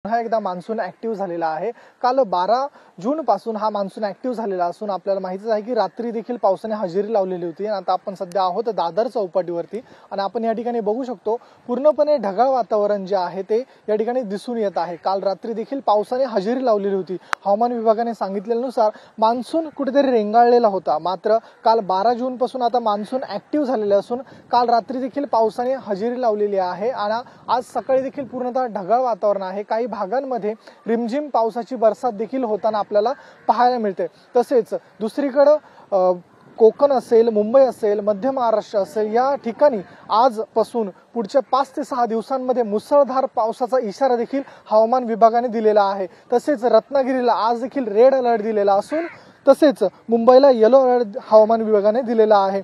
पुन्हा एकदा monsoon active झालेला आहे। काल 12 जून पासून हा मान्सून ऍक्टिव्ह झालेला असून आपल्याला माहितीच आहे की रात्री देखील पावसाने हजेरी लावलेली होती। आता आपण सध्या आहोत दादर चौपाटीवरती आणि आपण या ठिकाणी बघू शकतो पूर्णपणे ढगाळ वातावरण जे आहे ते या ठिकाणी दिसून येत आहे। काल रात्री देखील पावसाने हजेरी लावलेली होती। हवामान विभागाने सांगितल्यानुसार मान्सून कुठेतरी रेंगाळलेला होता। मात्र काल 12 जून पासून आता मान्सून ऍक्टिव्ह झालेले असून काल रात्री देखील पावसाने हजेरी लावलेली आहे आणि आज सकाळी देखील पूर्णतः ढगाळ वातावरण आहे। काही भागांमध्ये रिमझिम पावसाची बरसात देखील होताना आपल्याला पाहायला मिळते। तसेच दुसरीकडे कोकण असेल, मुंबई असेल, मध्य महाराष्ट्र असेल या ठिकाणी आजपासून पुढच्या 5 ते 6 दिवसांमध्ये मुसळधार पावसाचा इशारा देखील हवामान विभागाने दिलेला आहे। तसेच रत्नागिरीला आज देखील रेड अलर्ट दिलेला असून तसेच मुंबईला येलो अलर्ट हवामान विभागाने दिलेला आहे।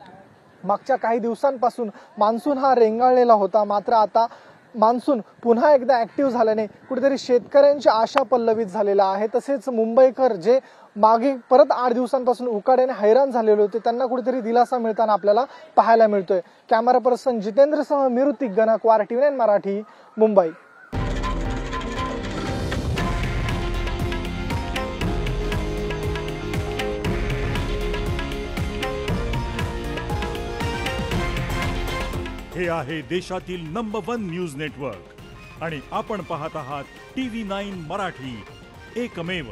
मागच्या काही दिवसांपासून मान्सून हा रेंगाळलेला होता। मात्र आता मान्सून पुन्हा एकदा ऍक्टिव्ह झाल्याने कुठेतरी शेतकऱ्यांची आशा पल्लवित झालेला आहे। तसेच मुंबईकर जे मागे परत 8 दिवसांपासून उकाड्याने हैराण झालेले होते त्यांना कुठेतरी दिलासा मिळताना आपल्याला पाहायला मिळतोय। कॅमेरा पर्सन जितेंद्रसह मी ऋतिक गणक, वार TV9 मराठी, मुंबई। हे आहे देशातील नंबर 1 न्यूज नेटवर्क आणि आपण पाहत आहात TV9 मराठी, एकमेव।